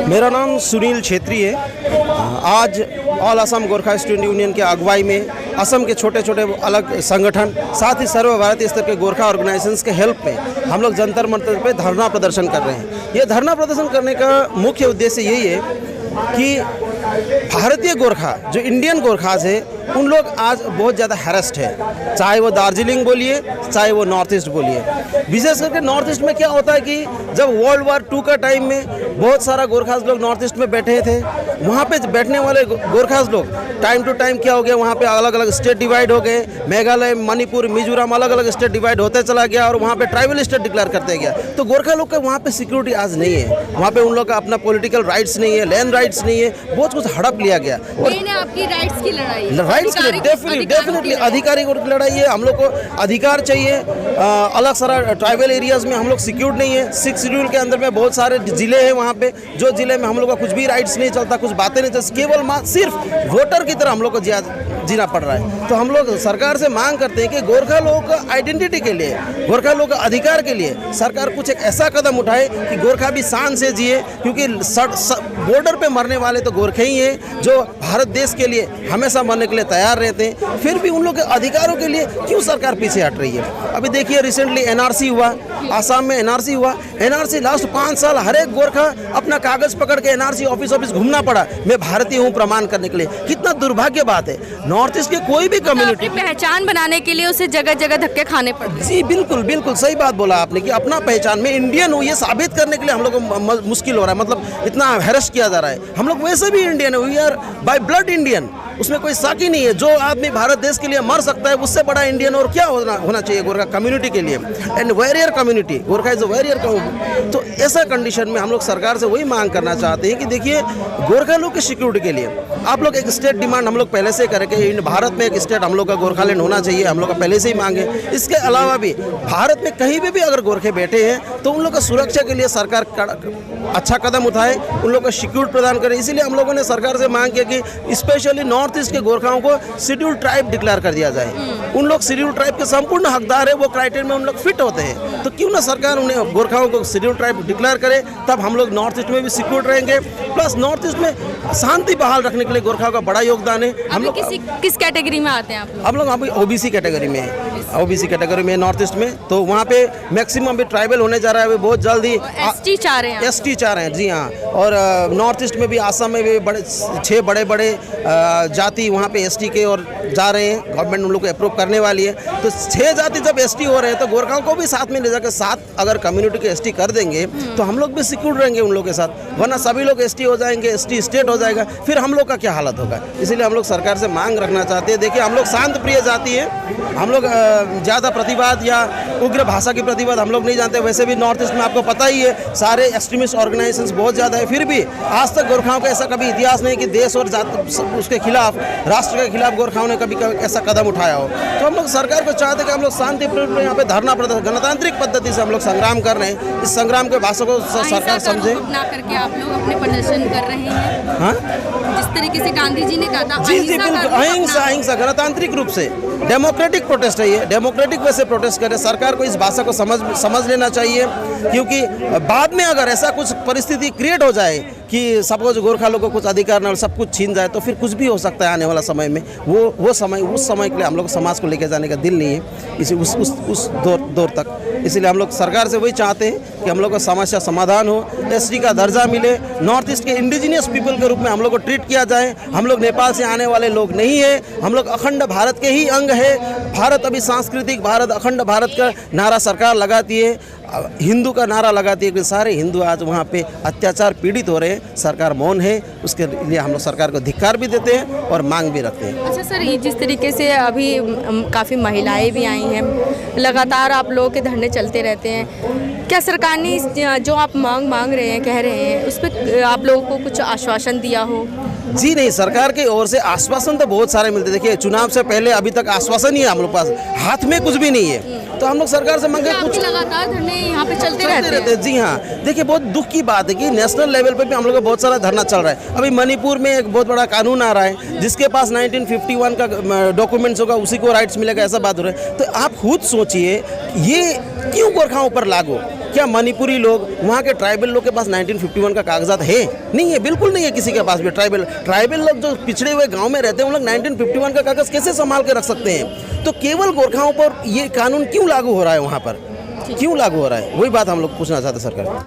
मेरा नाम सुनील छेत्री है। आज all Assam Gorkha student union के अगुवाई में असम के छोटे छोटे अलग संगठन साथ ही सर्वभारतीय स्तर के गोरखा ऑर्गेनाइजेशंस के हेल्प में हम लोग जंतर मंतर पे धरना प्रदर्शन कर रहे हैं। ये धरना प्रदर्शन करने का मुख्य उद्देश्य यही है कि भारतीय गोरखा जो इंडियन गोरखाज है उन लोग आज बहुत ज़्यादा हैरेस्ड है, चाहे वो दार्जिलिंग बोलिए चाहे वो नॉर्थ ईस्ट बोलिए। विशेष करके नॉर्थ ईस्ट में क्या होता है कि जब वर्ल्ड वार 2 का टाइम में बहुत सारा गोरखाज लोग नॉर्थ ईस्ट में बैठे थे, वहाँ पे बैठने वाले गोरखाज लोग टाइम टू टाइम क्या हो गया, वहाँ पे अलग अलग स्टेट डिवाइड हो गए। मेघालय, मणिपुर, मिजोरम अलग अलग स्टेट डिवाइड होते चला गया और वहाँ पे ट्राइबल स्टेट डिक्लेयर करते गया। तो गोरखा लोग का वहाँ पे सिक्योरिटी आज नहीं है, वहाँ पे उन लोग का अपना पॉलिटिकल राइट्स नहीं है, लैंड राइट्स नहीं है, बहुत कुछ हड़प लिया गया। और आपकी राइट्स की लड़ाई, राइट्स के डेफिनेटली अधिकारियों की लड़ाई है। हम लोग को अधिकार चाहिए। अलग सारा ट्राइबल एरियाज में हम लोग सिक्योर नहीं है। 6 शेड्यूल के अंदर में बहुत सारे ज़िले हैं, वहाँ पे जो ज़िले में हम लोग का कुछ भी राइट्स नहीं चलता, कुछ बातें नहीं चलती, केवल सिर्फ वोटर की तरह हम लोग को जीना पड़ रहा है। तो हम लोग सरकार से मांग करते हैं कि गोरखा लोगों का आइडेंटिटी के लिए, गोरखा लोगों का अधिकार के लिए सरकार कुछ एक ऐसा कदम उठाए कि गोरखा भी शान से जिए, क्योंकि बॉर्डर पे मरने वाले तो गोरखे ही हैं जो भारत देश के लिए हमेशा मरने के लिए तैयार रहते हैं। फिर भी उन लोग के अधिकारों के लिए क्यों सरकार पीछे हट रही है? अभी देखिए रिसेंटली एनआरसी हुआ, आसाम में एनआरसी हुआ। एनआरसी लास्ट 5 साल हर एक गोरखा अपना कागज पकड़ के एनआरसी ऑफिस घूमना पड़ा, मैं भारतीय हूँ प्रमाण करने के लिए। कितना दुर्भाग्य बात है। नॉर्थ ईस्ट के कोई भी कम्युनिटी पहचान बनाने के लिए उसे जगह जगह धक्के खाने पड़ते। जी बिल्कुल बिल्कुल सही बात बोला आपने कि अपना पहचान में इंडियन हूँ ये साबित करने के लिए हम लोग को मुश्किल हो रहा है, मतलब इतना हैरेस्ट किया जा रहा है। हम लोग वैसे भी इंडियन है, we are by blood Indian, उसमें कोई शक ही नहीं है। जो आदमी भारत देश के लिए मर सकता है उससे बड़ा इंडियन और क्या होना चाहिए गोरखा कम्युनिटी के लिए। And warrior community, Gorkha is a warrior community. तो ऐसा कंडीशन में हम लोग सरकार से वही मांग करना चाहते हैं कि देखिए गोरखा लोग की सिक्योरिटी के लिए आप लोग एक स्टेट डिमांड हम लोग पहले से करें कि भारत में एक स्टेट हम लोग का गोरखालैंड होना चाहिए, हम लोग का पहले से ही मांग है। इसके अलावा भी भारत में कहीं भी अगर गोरखे बैठे हैं तो उन लोग का सुरक्षा के लिए सरकार अच्छा कदम उठाए, उन लोग को सिक्योरिटी प्रदान करे। इसीलिए हम लोगों ने सरकार से मांग किया कि स्पेशली नॉर्थ ईस्ट के गोरखाओं को शेड्यूल ट्राइब डिक्लेयर कर दिया जाए। उन लोग शेड्यूल ट्राइब के संपूर्ण हकदार है, वो क्राइटेरिया में उन लोग फिट होते हैं। तो क्यों ना सरकार उन्हें गोरखाओं को शेड्यूल ट्राइब डिक्लेयर करे, तब हम लोग नॉर्थ ईस्ट में भी सिक्योर रहेंगे। प्लस नॉर्थ ईस्ट में शांति बहाल रखने के लिए गोरखाओं का बड़ा योगदान है। हम लोग किस कैटेगरी में आते हैं आप? हम लोग अभी ओबीसी कैटेगरी में है, ओबीसी कैटेगरी में नॉर्थ ईस्ट में। तो वहाँ पे मैक्सिमम अभी ट्राइबल होने जा रहा है, अभी बहुत जल्दी एसटी चाह रहे हैं। एसटी चाह रहे हैं, जी हाँ। और नॉर्थ ईस्ट में भी आसाम में भी 6 बड़े जाति वहाँ पे एसटी के और जा रहे हैं, गवर्नमेंट उन लोग को अप्रूव करने वाली है। तो 6 जाति जब एसटी हो रहे हैं तो गोरखाओं को भी साथ में ले जाकर 7 अगर कम्युनिटी के एसटी कर देंगे तो हम लोग भी सिक्योर रहेंगे उन लोग के साथ। वरना सभी लोग एसटी हो जाएंगे, एसटी स्टेट हो जाएगा, फिर हम लोग का क्या हालत होगा। इसीलिए हम लोग सरकार से मांग रखना चाहते हैं। देखिए हम लोग शांत प्रिय जाति है, हम लोग ज़्यादा प्रतिवाद या उग्र भाषा की प्रतिवाद हम लोग नहीं जानते। वैसे भी नॉर्थ ईस्ट में आपको पता ही है सारे एक्सट्रीमिस्ट ऑर्गेनाइजेशंस बहुत ज़्यादा है, फिर भी आज तक गोरखाओं का ऐसा कभी इतिहास नहीं कि देश और उसके खिलाफ, राष्ट्र के खिलाफ गोरखाओं ने कभी ऐसा कदम उठाया हो। तो हम लोग सरकार को चाहते हैं कि हम लोग शांतिपूर्ण यहाँ पे धरना प्रदर्शन गणतांत्रिक पद्धति से हम लोग संग्राम कर रहे हैं। इस संग्राम के भाषा को सरकार समझे। ना करके आप लोग अपने प्रदर्शन कर रहे हैं। हाँ, जिस तरीके से गांधी जी ने कहा था जी बिल्कुल, अहिंसा गणतांत्रिक रूप से डेमोक्रेटिक प्रोटेस्ट है ये, डेमोक्रेटिक वे से प्रोटेस्ट करें। सरकार को इस भाषा को समझ लेना चाहिए, क्योंकि बाद में अगर ऐसा कुछ परिस्थिति क्रिएट हो जाए कि सपोज गोरखा लोगों को कुछ अधिकार न सब कुछ छीन जाए तो फिर कुछ भी हो सकता है आने वाला समय में। उस समय के लिए हम लोग समाज को लेकर जाने का दिल नहीं है इसी उस दौर तक। इसीलिए हम लोग सरकार से वही चाहते हैं कि हम लोग का समस्या समाधान हो, एसटी का दर्जा मिले, नॉर्थ ईस्ट के इंडिजिनियस पीपल के रूप में हम लोग को ट्रीट किया जाए। हम लोग नेपाल से आने वाले लोग नहीं है, हम लोग अखंड भारत के ही अंग है। भारत अभी सांस्कृतिक भारत, अखंड भारत का नारा सरकार लगाती है, हिंदू का नारा लगाती है कि सारे हिंदू आज वहाँ पे अत्याचार पीड़ित हो रहे हैं, सरकार मौन है। उसके लिए हम लोग सरकार को धिक्कार भी देते हैं और मांग भी रखते हैं। अच्छा सर, जिस तरीके से अभी काफ़ी महिलाएं भी आई हैं, लगातार आप लोगों के धरने चलते रहते हैं, क्या सरकार ने जो आप मांग रहे हैं, कह रहे हैं, उस पर आप लोगों को कुछ आश्वासन दिया हो? जी नहीं, सरकार की ओर से आश्वासन तो बहुत सारे मिलते। देखिए चुनाव से पहले अभी तक आश्वासन ही है हम लोग पास, हाथ में कुछ भी नहीं है। तो हम लोग सरकार से मांगे कुछ, लगातार धरने यहाँ पे चलते रहते हैं। जी हाँ, देखिए बहुत दुख की बात है कि नेशनल लेवल पे भी हम लोग का बहुत सारा धरना चल रहा है। अभी मणिपुर में एक बहुत बड़ा कानून आ रहा है जिसके पास 1951 का डॉक्यूमेंट्स होगा उसी को राइट्स मिलेगा, ऐसा बात हो रहा है। तो आप खुद सोचिए ये क्यों गोरखाओं पर लागू, क्या मणिपुरी लोग, वहाँ के ट्राइबल लोग के पास 1951 का कागजात है? नहीं है, बिल्कुल नहीं है किसी के पास भी। ट्राइबल लोग जो पिछड़े हुए गांव में रहते हैं, उन लोग 1951 का कागज कैसे संभाल के रख सकते हैं? तो केवल गोरखाओं पर ये कानून क्यों लागू हो रहा है? वहाँ पर क्यों लागू हो रहा है? वही बात हम लोग पूछना चाहते हैं सरकार।